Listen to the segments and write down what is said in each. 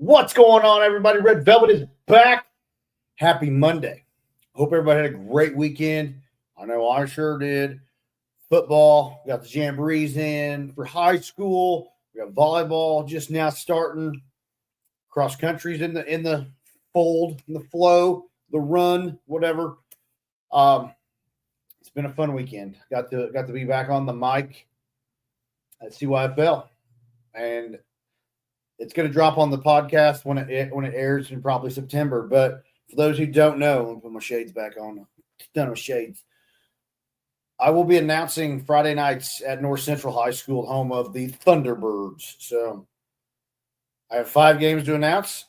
What's going on, everybody? Red Velvet is back. Happy Monday. Hope everybody had a great weekend. I know I sure did. Football, we got the jamborees in for high school. We got volleyball just now starting. Cross country's in the fold, in the flow, the run, whatever. It's been a fun weekend. Got to be back on the mic at CYFL, and it's going to drop on the podcast when it airs in probably September. But for those who don't know, I'll put my shades back on. Done with shades. I will be announcing Friday nights at North Central High School, home of the Thunderbirds. So I have 5 games to announce.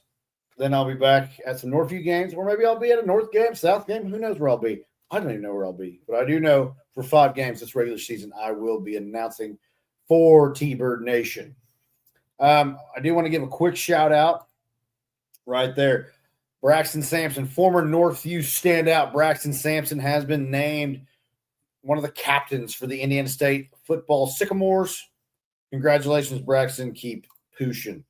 Then I'll be back at some Northview games, or maybe I'll be at a North game, South game. Who knows where I'll be? I don't even know where I'll be. But I do know for 5 games this regular season, I will be announcing for T-Bird Nation. I do want to give a quick shout out right there. Braxton Sampson, former Northview standout. Braxton Sampson has been named one of the captains for the Indiana State football Sycamores. Congratulations, Braxton. Keep pushing.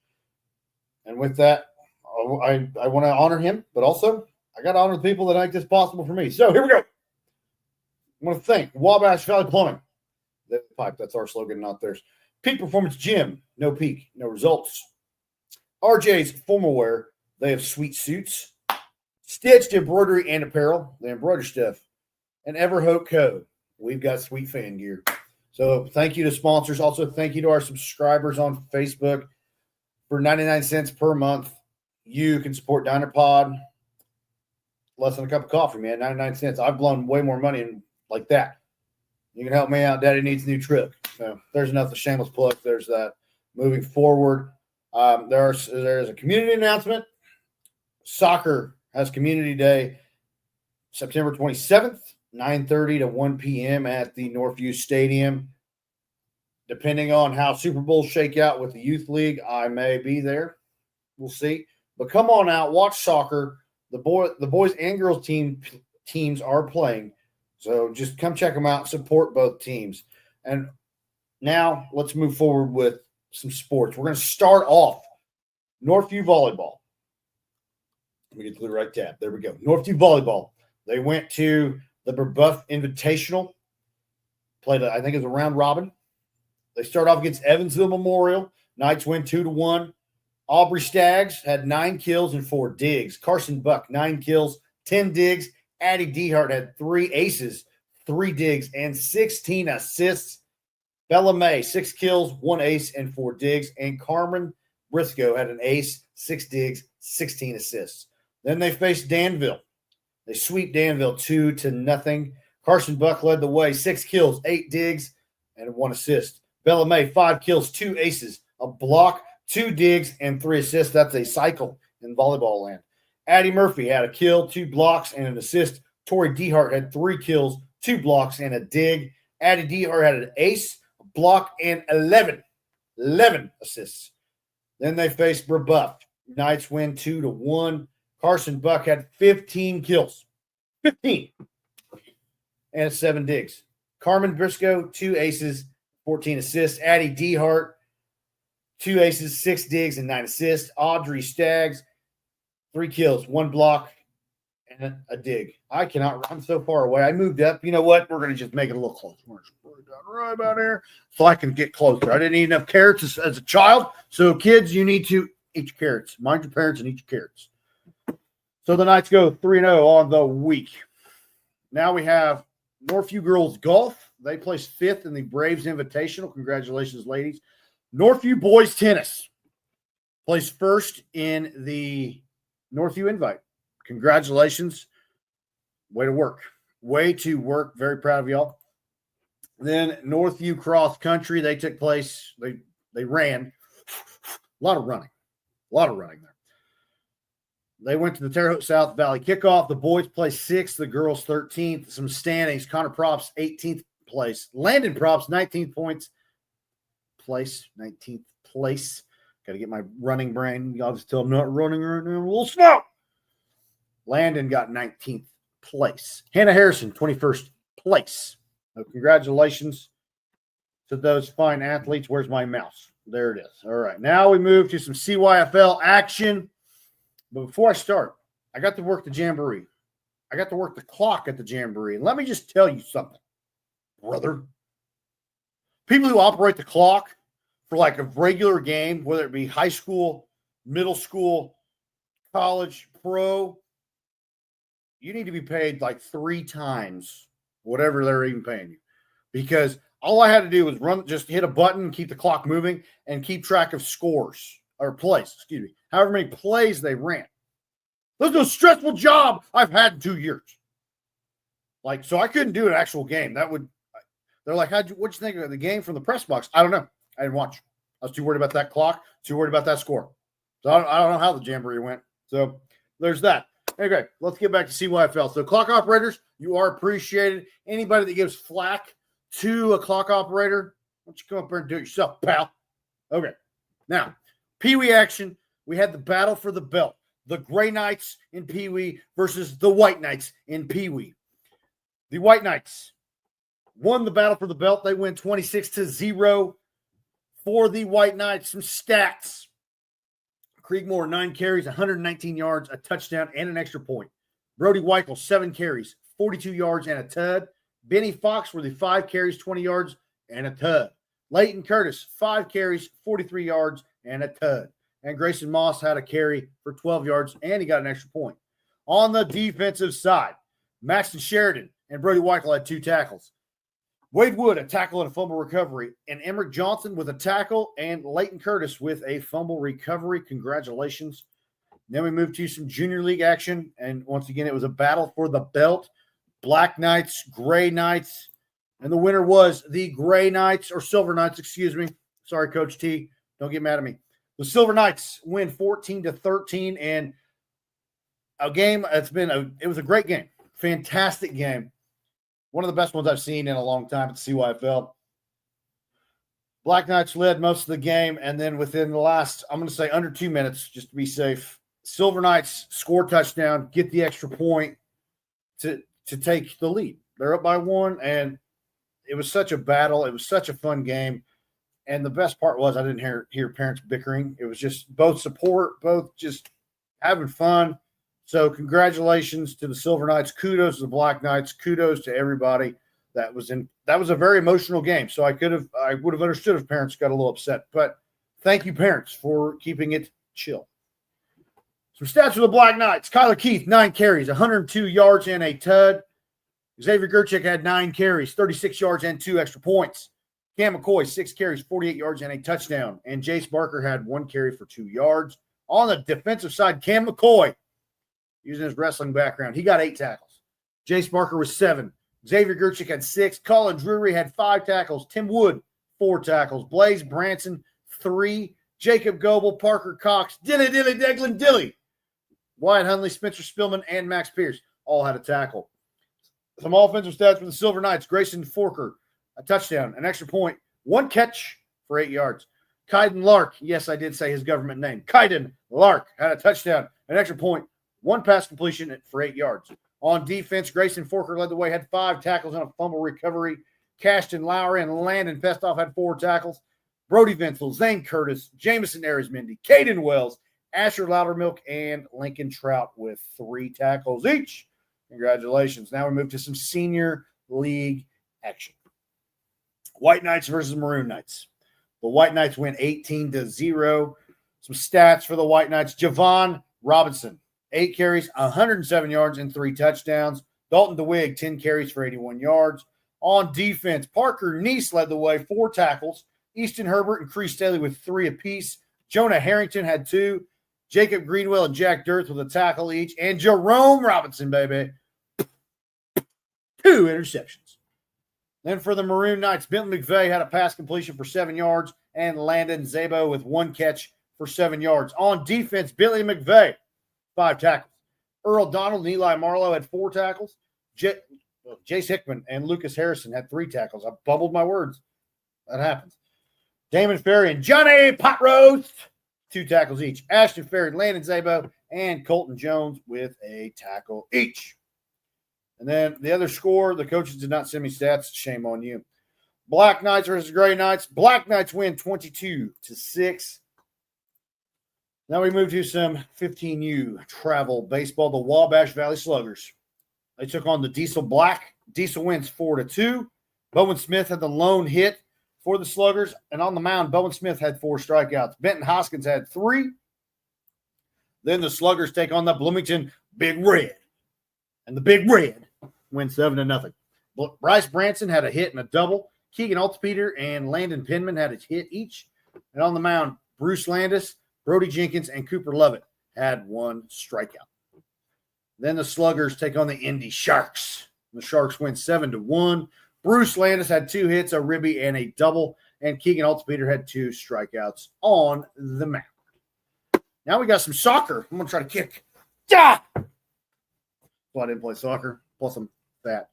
And with that, I want to honor him, but also I got to honor the people that make this possible for me. So here we go. I want to thank Wabash Valley Plumbing. That's our slogan, not theirs. Peak Performance Gym, no peak, no results. RJs Formalwear, they have sweet suits. Stitched Embroidery and Apparel, the embroidery stuff. And Haute Co, we've got sweet fan gear. So thank you to sponsors. Also, thank you to our subscribers on Facebook. For 99 cents per month, you can support Diner Pod. Less than a cup of coffee, man, 99 cents. I've blown way more money like that. You can help me out. Daddy needs a new truck. So there's another shameless plug. There's that. Moving forward, there's a community announcement. Soccer has Community Day September 27th, 9:30 to 1 p.m. at the Northview Stadium. Depending on how Super Bowls shake out with the Youth League, I may be there. We'll see. But come on out, watch soccer. The boys and girls teams are playing. So just come check them out, support both teams. And now let's move forward with some sports. We're going to start off Northview Volleyball. Let me get to the right tab. There we go. Northview Volleyball. They went to the Brebeuf Invitational. Played, I think it was a round robin. They start off against Evansville Memorial. Knights win 2-1. Aubrey Staggs had 9 kills and 4 digs. Carson Buck, 9 kills, 10 digs. Addie Dehart had 3 aces, 3 digs, and 16 assists. Bella May, 6 kills, 1 ace, and 4 digs. And Carmen Briscoe had an ace, 6 digs, 16 assists. Then they faced Danville. They sweep Danville 2-0. Carson Buck led the way, 6 kills, 8 digs, and 1 assist. Bella May, 5 kills, 2 aces, a block, 2 digs, and 3 assists. That's a cycle in volleyball land. Addie Murphy had a kill, 2 blocks, and an assist. Tori Dehart had 3 kills, 2 blocks, and a dig. Addie Dehart had an ace, a block, and 11 assists. Then they faced Brebeuf. Knights win 2-1. Carson Buck had 15 kills. 15. And 7 digs. Carmen Briscoe, 2 aces, 14 assists. Addie Dehart, 2 aces, 6 digs, and 9 assists. Audrey Staggs, 3 kills, 1 block, and a dig. I cannot. I'm so far away. I moved up. You know what? We're going to just make it a little closer. We're just right about here so I can get closer. I didn't eat enough carrots as a child. So, kids, you need to eat your carrots. Mind your parents and eat your carrots. So, the Knights go 3-0 on the week. Now we have Northview Girls Golf. They placed 5th in the Braves Invitational. Congratulations, ladies. Northview Boys Tennis placed 1st in the Northview Invite. Congratulations. Way to work. Way to work. Very proud of y'all. Then Northview Cross Country, they took place. They ran. A lot of running there. They went to the Terre Haute South Valley kickoff. The boys placed 6th, the girls 13th. Some standings. Connor Props, 18th place. Landon Props, 19th place. 19th place. Got to get my running brain. Y'all just tell I'm not running right now. A little slow. Landon got 19th place. Hannah Harrison, 21st place. So congratulations to those fine athletes. Where's my mouse? There it is. All right. Now we move to some CYFL action. But before I start, I got to work the Jamboree. I got to work the clock at the Jamboree. And let me just tell you something, brother. People who operate the clock for like a regular game, whether it be high school, middle school, college, pro, you need to be paid like 3 times whatever they're even paying you. Because all I had to do was just hit a button, keep the clock moving, and keep track of scores or plays, however many plays they ran. That's the most stressful job I've had in 2 years. Like, so I couldn't do an actual game. They're like, what'd you think of the game from the press box? I don't know. I didn't watch. I was too worried about that clock, too worried about that score. So I don't know how the Jamboree went. So there's that. Okay, let's get back to CYFL. So clock operators, you are appreciated. Anybody that gives flack to a clock operator, why don't you come up here and do it yourself, pal? Okay. Now, Pee Wee action. We had the battle for the belt. The Gray Knights in Pee Wee versus the White Knights in Pee Wee. The White Knights won the battle for the belt. They win 26-0 for the White Knights. Some stats. Kriegmore, 9 carries, 119 yards, a touchdown, and an extra point. Brody Weichel, 7 carries, 42 yards, and a tud. Benny Foxworthy, 5 carries, 20 yards, and a tud. Leighton Curtis, 5 carries, 43 yards, and a tud. And Grayson Moss had a carry for 12 yards, and he got an extra point. On the defensive side, Maxton Sheridan and Brody Weichel had 2 tackles. Wade Wood, a tackle and a fumble recovery, and Emmerich Johnson with a tackle, and Leighton Curtis with a fumble recovery. Congratulations. Then we moved to some junior league action, and once again, it was a battle for the belt. Black Knights, Gray Knights, and the winner was the Gray Knights, or Silver Knights, excuse me. Sorry, Coach T. Don't get mad at me. The Silver Knights win 14-13, and a game it was a great game. Fantastic game. One of the best ones I've seen in a long time at the CYFL. Black Knights led most of the game, and then within the last, I'm going to say under 2 minutes, just to be safe, Silver Knights score touchdown, get the extra point to take the lead. They're up by 1, and it was such a battle. It was such a fun game. And the best part was I didn't hear parents bickering. It was just both support, both just having fun. So congratulations to the Silver Knights. Kudos to the Black Knights. Kudos to everybody that was in. That was a very emotional game. So I would have understood if parents got a little upset. But thank you, parents, for keeping it chill. Some stats for the Black Knights. Kyler Keith, 9 carries, 102 yards and a tud. Xavier Gerchik had 9 carries, 36 yards and 2 extra points. Cam McCoy, 6 carries, 48 yards and a touchdown. And Jace Barker had 1 carry for 2 yards. On the defensive side, Cam McCoy, using his wrestling background, he got 8 tackles. Jace Barker was 7. Xavier Gerchik had 6. Colin Drury had 5 tackles. Tim Wood, 4 tackles. Blaze Branson, 3. Jacob Goebel, Parker Cox, Dilly, Declan Dilly. Wyatt Hundley, Spencer Spillman, and Max Pierce all had a tackle. Some offensive stats for the Silver Knights. Grayson Forker, a touchdown, an extra point, 1 catch for 8 yards. Kaiden Lark, yes, I did say his government name. Kaiden Lark had a touchdown, an extra point, 1 pass completion for 8 yards. On defense, Grayson Forker led the way, had 5 tackles and a fumble recovery. Cashton Lowry and Landon Festoff had 4 tackles. Brody Venzel, Zane Curtis, Jamison Arizmendi, Caden Wells, Asher Loudermilk, and Lincoln Trout with 3 tackles each. Congratulations. Now we move to some senior league action. White Knights versus Maroon Knights. The White Knights win 18-0. Some stats for the White Knights. Javon Robinson, 8 carries, 107 yards, and 3 touchdowns. Dalton DeWig, 10 carries for 81 yards. On defense, Parker Neese led the way, 4 tackles. Easton Herbert and Cree Staley with 3 apiece. Jonah Harrington had 2. Jacob Greenwell and Jack Dirth with a tackle each. And Jerome Robinson, baby, 2 interceptions. Then for the Maroon Knights, Benton McVeigh had a pass completion for 7 yards, and Landon Zabo with 1 catch for 7 yards. On defense, Billy McVeigh, 5 tackles. Earl Donald and Eli Marlowe had 4 tackles. Jace Hickman and Lucas Harrison had 3 tackles. I bubbled my words. That happens. Damon Ferry and Johnny Pot Roast, 2 tackles each. Ashton Ferry, Landon Zabo, and Colton Jones with a tackle each. And then the other score, the coaches did not send me stats. Shame on you. Black Knights versus Gray Knights. Black Knights win 22-6. Now we move to some 15U travel baseball. The Wabash Valley Sluggers. They took on the Diesel Black. Diesel wins 4-2. Bowen Smith had the lone hit for the Sluggers. And on the mound, Bowen Smith had 4 strikeouts. Benton Hoskins had 3. Then the Sluggers take on the Bloomington Big Red. And the Big Red wins 7-0. Bryce Branson had a hit and a double. Keegan Altspeter and Landon Penman had a hit each. And on the mound, Bruce Landis, Brody Jenkins, and Cooper Lovett had 1 strikeout. Then the Sluggers take on the Indy Sharks. The Sharks win 7-1. Bruce Landis had 2 hits, a ribby, and a double. And Keegan Altspeter had 2 strikeouts on the mound. Now we got some soccer. I'm going to try to kick. Yeah! Well, I didn't play soccer. Plus I'm fat.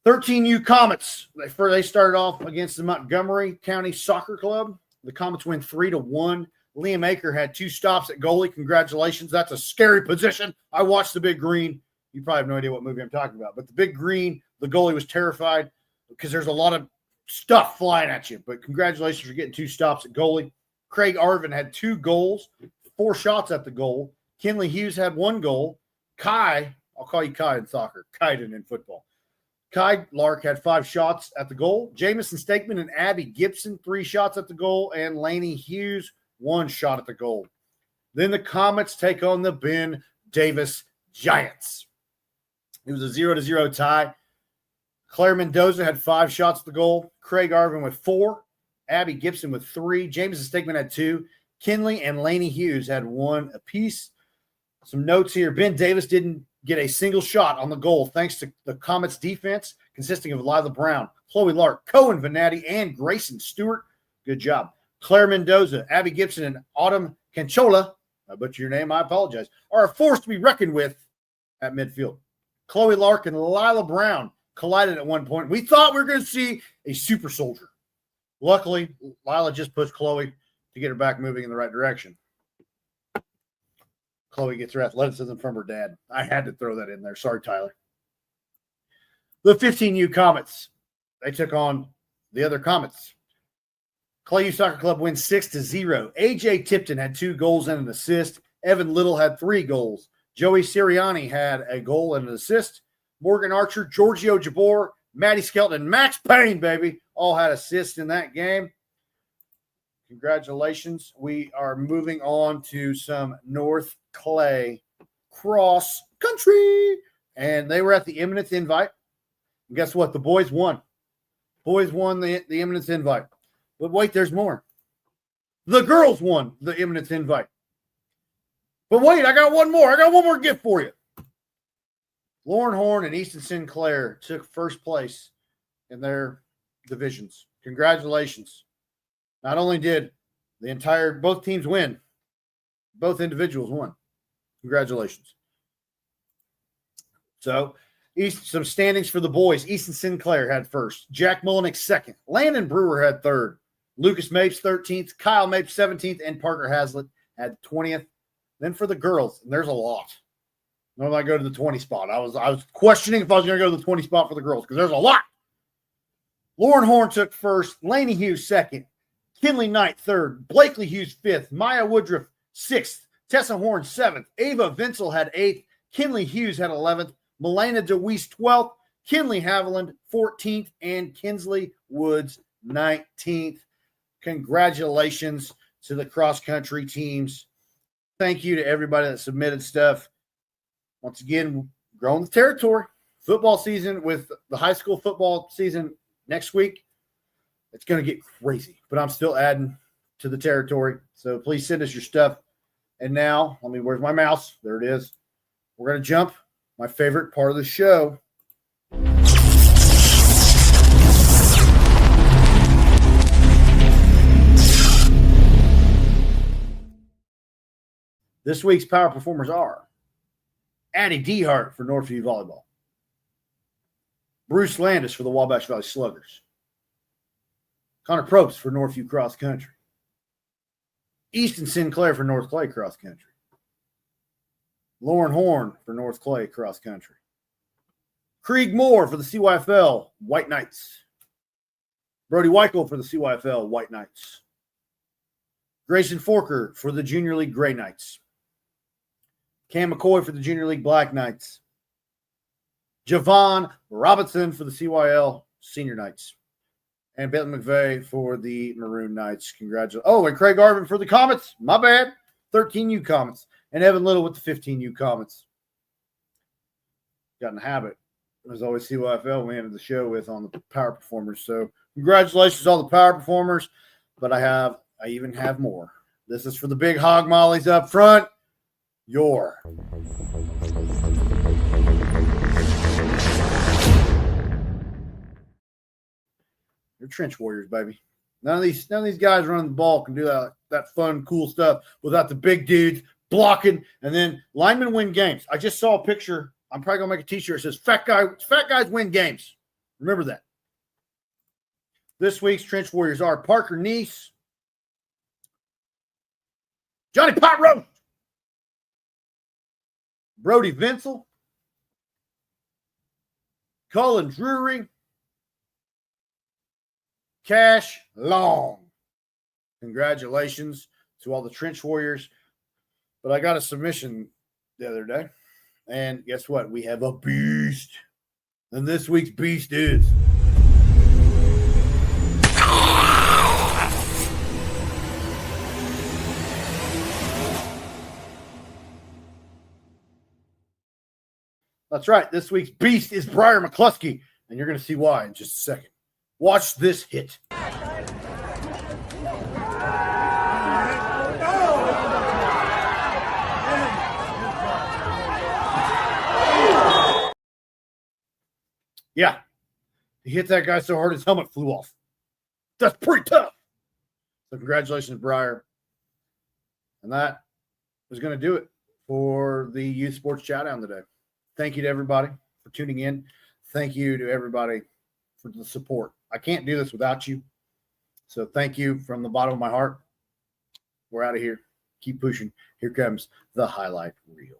13U Comets. They started off against the Montgomery County Soccer Club. The Comets win 3-1. Liam Aker had 2 stops at goalie. Congratulations. That's a scary position. I watched The Big Green. You probably have no idea what movie I'm talking about. But The Big Green, the goalie was terrified because there's a lot of stuff flying at you. But congratulations for getting 2 stops at goalie. Craig Arvin had 2 goals, 4 shots at the goal. Kenley Hughes had 1 goal. Kai, I'll call you Kai in soccer, Kaiden in football. Kai Lark had 5 shots at the goal. Jamison Stakeman and Abby Gibson, 3 shots at the goal. And Laney Hughes, 1 shot at the goal. Then the Comets take on the Ben Davis Giants. It was a 0-0 tie. Claire Mendoza had 5 shots at the goal. Craig Arvin with 4. Abby Gibson with 3. Jamison Stakeman had 2. Kinley and Laney Hughes had 1 apiece. Some notes here. Ben Davis didn't get a single shot on the goal thanks to the Comets defense consisting of Lila Brown, Chloe Lark, Cohen Venatti, and Grayson Stewart. Good job. Claire Mendoza, Abby Gibson, and Autumn Canchola, I butchered your name, I apologize, are a force to be reckoned with at midfield. Chloe Lark and Lila Brown collided at one point. We thought we were going to see a super soldier. Luckily, Lila just pushed Chloe to get her back moving in the right direction. Chloe gets her athleticism from her dad. I had to throw that in there. Sorry, Tyler. The 15U Comets. They took on the other Comets. Clay Soccer Club wins 6-0. AJ Tipton had 2 goals and an assist. Evan Little had 3 goals. Joey Sirianni had a goal and an assist. Morgan Archer, Giorgio Jabor, Maddie Skelton, and Max Payne, baby, all had assists in that game. Congratulations. We are moving on to some North Clay cross country. And they were at the Eminence Invite. And guess what? The boys won. Boys won the Eminence Invite. But wait, there's more. The girls won the Eminence Invite. But wait, I got one more. I got one more gift for you. Lauren Horn and Easton Sinclair took first place in their divisions. Congratulations. Not only did both teams win, both individuals won. Congratulations. So, some standings for the boys. Easton Sinclair had first. Jack Mullenix second. Landon Brewer had third. Lucas Mapes 13th. Kyle Mapes 17th. And Parker Hazlitt had 20th. Then for the girls, and there's a lot. When I go to the 20 spot, I was questioning if I was going to go to the 20 spot for the girls because there's a lot. Lauren Horn took first. Laney Hughes second. Kinley Knight third. Blakely Hughes fifth. Maya Woodruff sixth. Tessa Horn seventh. Ava Vinsel had eighth. Kinley Hughes had 11th. Melena DeWeese 12th. Kinley Haviland 14th. And Kinsley Woods 19th. Congratulations to the cross-country teams. Thank you to everybody that submitted stuff. Once again, growing the territory. Football season with the high school football season next week. It's going to get crazy, but I'm still adding to the territory. So please send us your stuff. And now, where's my mouse? There it is. We're going to jump my favorite part of the show. This week's power performers are Addie Dehart for Northview Volleyball, Bruce Landis for the Wabash Valley Sluggers, Connor Probst for Northview Cross Country, Easton Sinclair for North Clay Cross Country, Lauren Horn for North Clay Cross Country, Krieg Moore for the CYFL White Knights, Brody Weichel for the CYFL White Knights. Grayson Forker for the Junior League Gray Knights. Cam McCoy for the Junior League Black Knights. Javon Robinson for the CYL Senior Knights. And Bentley McVeigh for the Maroon Knights. Congratulations. Oh, and Craig Arvin for the Comets. My bad. 13U Comets. And Evan Little with the 15U Comets. Got in the habit. There's always CYFL we ended the show with on the Power Performers. So congratulations to all the Power Performers. But I even have more. This is for the big hog mollies up front. Your trench warriors, baby. None of these guys running the ball can do that fun, cool stuff without the big dudes blocking, and then linemen win games. I just saw a picture. I'm probably gonna make a t-shirt that says fat guys win games. Remember that. This week's trench warriors are Parker Neese, Johnny Pot Roast, Brody Vinsel, Cullen Drury, Cash Long. Congratulations to all the trench warriors. But I got a submission the other day, and guess what? We have a beast. And this week's beast is that's right. This week's beast is Briar McCluskey, and you're going to see why in just a second. Watch this hit. Yeah. He hit that guy so hard his helmet flew off. That's pretty tough. So congratulations, Briar. And that was going to do it for the Youth Sports Chowdown today. Thank you to everybody for tuning in. Thank you to everybody for the support. I can't do this without you. So thank you from the bottom of my heart. We're out of here. Keep pushing. Here comes the highlight reel.